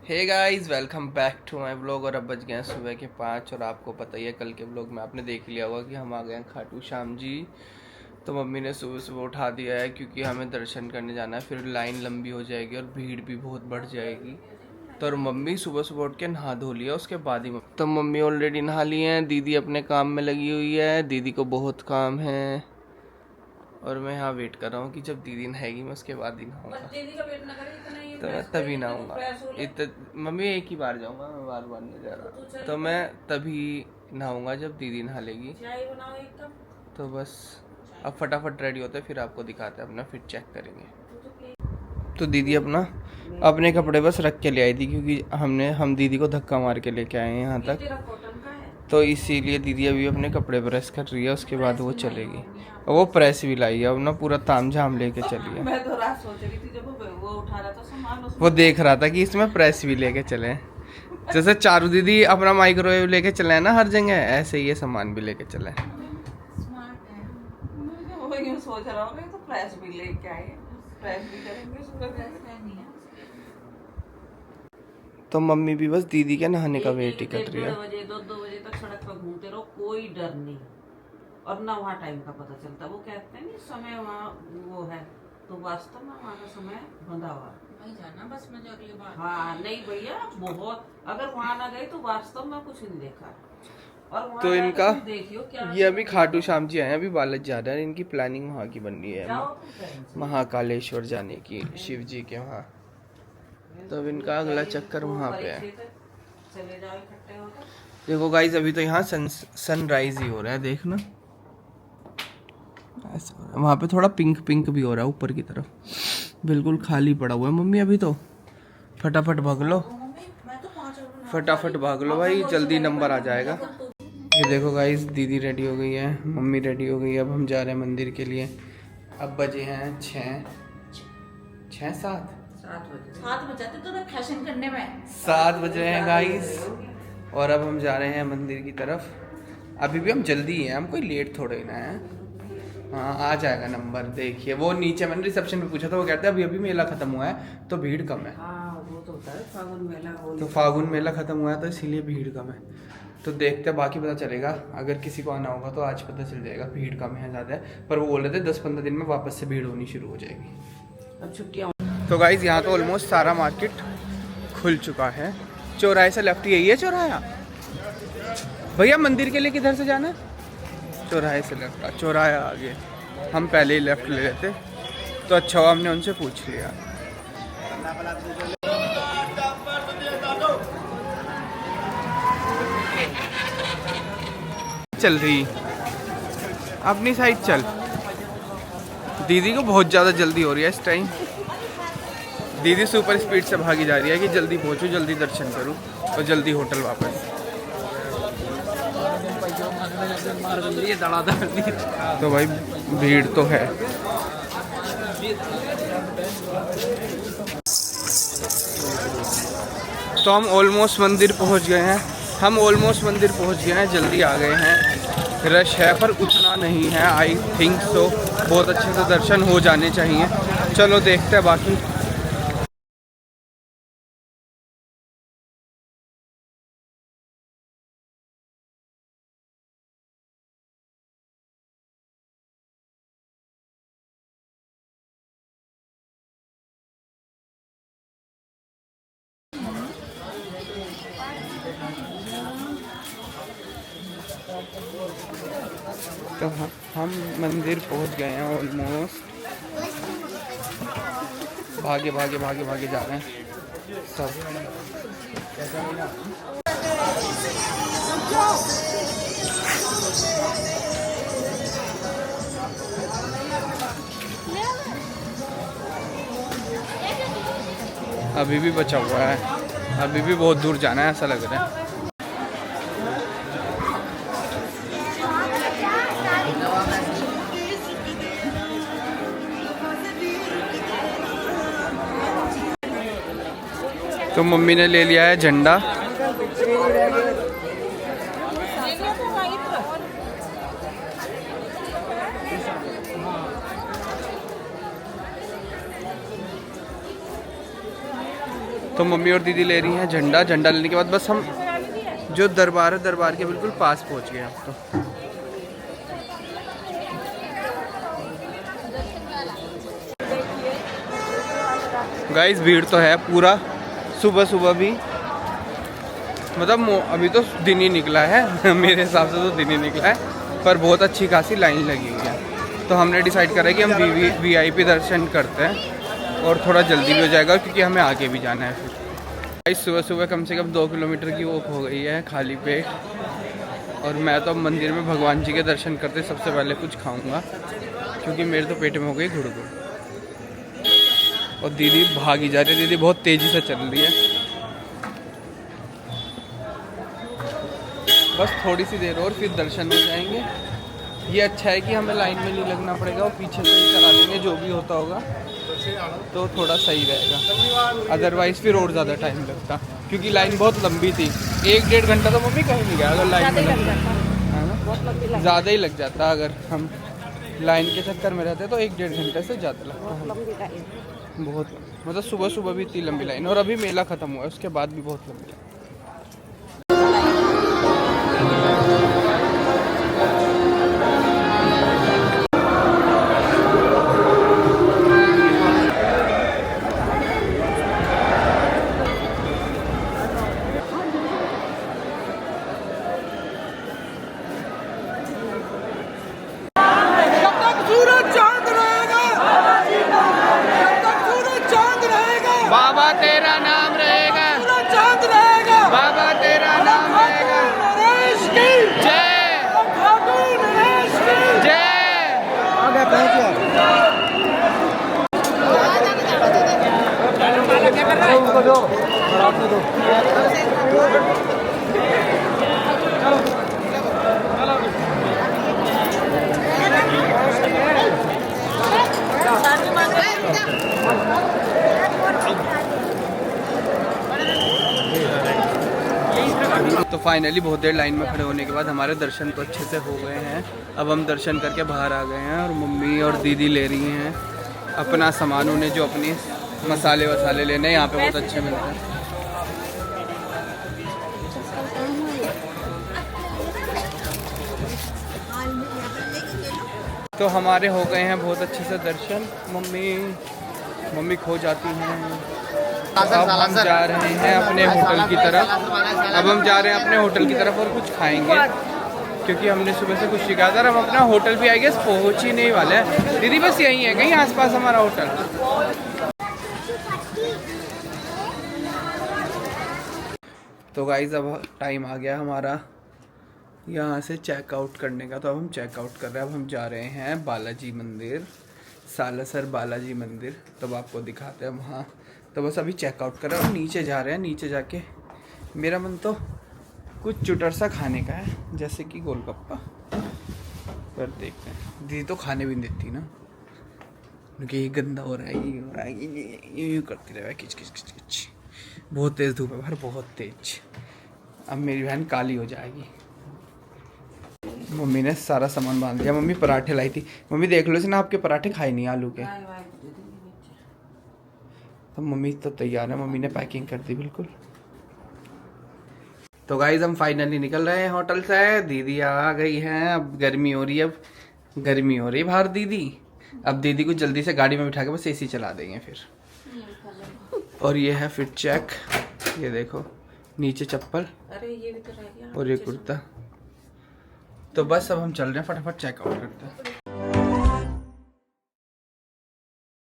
Hey guys, welcome back to my blog. और अब बज गए हैं सुबह के 5 और आपको पता ही है कल के ब्लॉग में आपने देख लिया होगा कि हम आ गए हैं खाटू श्याम जी। तो मम्मी ने सुबह सुबह उठा दिया है क्योंकि हमें दर्शन करने जाना है, फिर लाइन लंबी हो जाएगी और भीड़ भी बहुत बढ़ जाएगी। तो और मम्मी सुबह सुबह उठ के नहा धो लिया, उसके बाद ही तो मम्मी ऑलरेडी नहा ली हैं। दीदी अपने काम में लगी हुई है, दीदी को बहुत काम है और मैं यहाँ वेट कर रहा हूँ कि जब दीदी नहाएगी मैं उसके बाद ही नहाऊंगा। तो मैं तभी नहाऊंगा। मम्मी एक ही बार जाऊंगा, मैं बार बार नहीं जा रहा। तो मैं तभी नहाऊंगा जब दीदी नहा लेगी। तो बस अब फटाफट रेडी होते हैं, फिर आपको दिखाते हैं, अपना फिट चेक करेंगे। तो दीदी अपने कपड़े बस रख के ले आई थी क्योंकि हम दीदी को धक्का मार के लेके आए हैं यहाँ तक। तो इसीलिए दीदी अभी अपने कपड़े प्रेस कर रही है, उसके बाद वो चलेगी। और वो प्रेस भी लाई है, अब ना पूरा तामझाम लेके चली है। मैं तो रात सोच रही थी जब वो उठा रहा था सामान, वो देख रहा था कि इसमें प्रेस भी लेके चले। जैसे चारू दीदी अपना माइक्रोवेव लेके चले ना हर जगह, ऐसे ही ये सामान भी लेके चले। स्मार्ट है। वो यूं सोच रहा हूँ तो प्रेस भी लेके आए, प्रेस भी करेंगे, सुबह प्रेस नहीं है। तो मम्मी भी बस दीदी के नहाने का वेट ही कर रही है। 2 बजे तक सड़क पर घूमते रहो, कोई डर नहीं। और ना वहाँ टाइम का पता चलता। वो कहते हैं नहीं समय वहाँ वो है, तो वास्तव में वहाँ का समय बंधा हुआ वहीं जाना बस मुझे अगली बार। हाँ नहीं भैया, बहुत अगर वहाँ ना गए तो वास्तव में कुछ नहीं देखा। और वहाँ तो इनका देखियो क्या ये अभी खाटू श्याम जी आए हैं, अभी बालच जा रहे हैं। इनकी प्लानिंग वहाँ की बन रही है, महाकालेश्वर जाने की, शिव जी के वहाँ। तो अब इनका अगला चक्कर वहाँ पे है। चले जाओ इकट्ठे होकर। देखो गाइस, अभी तो यहाँ सनराइज ही हो रहा है, देखना ऐसा हो रहा है। वहाँ पे थोड़ा पिंक पिंक भी हो रहा है ऊपर की तरफ, बिल्कुल खाली पड़ा हुआ है। मम्मी अभी तो फटाफट भाग लो, फटाफट भाग लो भाई, जल्दी नंबर आ जाएगा। ये देखो गाइस, दीदी रेडी हो गई है, मम्मी रेडी हो गई है। अब हम जा रहे हैं मंदिर के लिए। अब बजे हैं 7 बजाते तो फैशन करने में 7 बजे हैं गाइस। और अब हम जा रहे हैं मंदिर की तरफ। अभी भी हम जल्दी हैं, हम कोई लेट थोड़े ना है। हाँ आ जाएगा नंबर। देखिए वो नीचे मैंने रिसेप्शन पे पूछा था, वो कहते हैं अभी मेला खत्म हुआ है तो भीड़ कम है। वो तो होता है फागुन मेला। तो फागुन मेला खत्म हुआ है तो इसीलिए भीड़ कम है। तो देखते हैं, बाकी पता चलेगा। अगर किसी को आना होगा तो आज पता चल जाएगा भीड़ कम है ज़्यादा है। पर वो बोल रहे थे 10-15 दिन में वापस से भीड़ होनी शुरू हो जाएगी। अब छुट्टियाँ। तो गाइस यहाँ तो ऑलमोस्ट सारा मार्केट खुल चुका है। चौराहे से लेफ्ट, यही है चौराहा भैया? मंदिर के लिए किधर से जाना है? चौराहे से लेफ्ट, चौराहा आगे। हम पहले ही लेफ्ट ले लेते तो अच्छा हुआ, हमने उनसे पूछ लिया। चल रही अपनी साइड चल। दीदी को बहुत ज़्यादा जल्दी हो रही है इस टाइम। दीदी सुपर स्पीड से भागी जा रही है कि जल्दी पहुंचूं, जल्दी दर्शन करूं और जल्दी होटल वापस। तो भाई भीड़ तो है। तो हम ऑलमोस्ट मंदिर पहुंच गए हैं। जल्दी आ गए हैं। रश है पर उतना नहीं है, आई थिंक सो। बहुत अच्छे से दर्शन हो जाने चाहिए। चलो देखते हैं बाकी। तो हम मंदिर पहुंच गए हैं ऑलमोस्ट। भागे जा रहे हैं सब। अभी भी बचा हुआ है, अभी भी बहुत दूर जाना है ऐसा लग रहा है। तो मम्मी ने ले लिया है झंडा। तो मम्मी और दीदी ले रही हैं झंडा। झंडा लेने के बाद बस हम जो दरबार है, दरबार के बिल्कुल पास पहुंच गए अब तो। गाइस भीड़ तो है पूरा, सुबह सुबह भी, मतलब अभी तो दिन ही निकला है मेरे हिसाब से तो दिन ही निकला है, पर बहुत अच्छी खासी लाइन लगी हुई है। तो हमने डिसाइड करा कि हम VIP दर्शन करते हैं और थोड़ा जल्दी भी हो जाएगा क्योंकि हमें आगे भी जाना है। फिर गाइस सुबह सुबह कम से कम 2 किलोमीटर की वॉक हो गई है खाली पेट, और मैं तो अब मंदिर में भगवान जी के दर्शन करते सबसे पहले कुछ खाऊंगा क्योंकि मेरे तो पेट में हो गई गुड़गुड़। और दीदी भागी जा रही है, दीदी बहुत तेज़ी से चल रही है। बस थोड़ी सी देर और फिर दर्शन हो जाएंगे। ये अच्छा है कि हमें लाइन में नहीं लगना पड़ेगा और पीछे से ही करा देंगे जो भी होता होगा, तो थोड़ा सही रहेगा। अदरवाइज़ फिर और ज़्यादा टाइम लगता क्योंकि लाइन बहुत लंबी थी। 1-1.5 घंटा तो मम्मी कहीं नहीं गया अगर लाइन में है ना, ज़्यादा ही लग जाता। अगर हम लाइन के चक्कर में रहते तो 1-1.5 घंटे से ज़्यादा लगता है बहुत। मतलब सुबह सुबह भी इतनी लंबी लाइन, और अभी मेला ख़त्म हुआ है उसके बाद भी बहुत लंबी लाइन। बाबा तेरा नाम रहेगा, चांद रहेगा, बाबा तेरा नाम रहेगा। जय तो फाइनली बहुत देर लाइन में खड़े होने के बाद हमारे दर्शन तो अच्छे से हो गए हैं। अब हम दर्शन करके बाहर आ गए हैं और मम्मी और दीदी ले रही हैं अपना सामान। उन्हें जो अपने मसाले वसाले लेने यहाँ पे बहुत अच्छे मिलते हैं। तो हमारे हो गए हैं बहुत अच्छे से दर्शन। मम्मी खो जाती हैं। अब हम जा रहे हैं अपने होटल की तरफ। और कुछ खाएंगे क्योंकि हमने सुबह से कुछ सीखा था। हम अपना होटल भी आई गेस पहुंच ही नहीं वाले हैं। दीदी बस यहीं है कहीं आसपास हमारा होटल। तो गाइस अब टाइम आ गया हमारा यहाँ से चेकआउट करने का। तो अब हम चेकआउट कर रहे हैं। अब हम जा रहे हैं बालाजी मंदिर, सालासर बालाजी मंदिर। तब आपको दिखाते हैं वहाँ। तो बस अभी चेकआउट कर रहे हैं और नीचे जा रहे हैं। नीचे जाके मेरा मन तो कुछ चुटर सा खाने का है, जैसे कि गोलगप्पा। पर देखते हैं, दीदी तो खाने भी नहीं देती ना क्योंकि ये गंदा हो रहा है, ये हो रहा है, ये करती रहे किच किच किच किच। बहुत तेज़ धूप है बाहर, बहुत तेज। अब मेरी बहन काली हो जाएगी। मम्मी ने सारा सामान बांध दिया। मम्मी पराठे लाई थी। मम्मी देख लो ना, आपके पराठे खाए नहीं आलू के। तो मम्मी तो तैयार है, मम्मी ने पैकिंग कर दी बिल्कुल। तो गाइस हम फाइनली निकल रहे हैं होटल से। दीदी आ गई हैं। अब गर्मी हो रही है, अब गर्मी हो रही है बाहर दीदी। अब दीदी को जल्दी से गाड़ी में बिठा के बस AC चला देंगे फिर। और ये है फिट चेक, ये देखो नीचे चप्पल, अरे ये भी तो रह गया, और ये कुर्ता। तो बस अब हम चल रहे हैं, फटाफट चेकआउट करते हैं।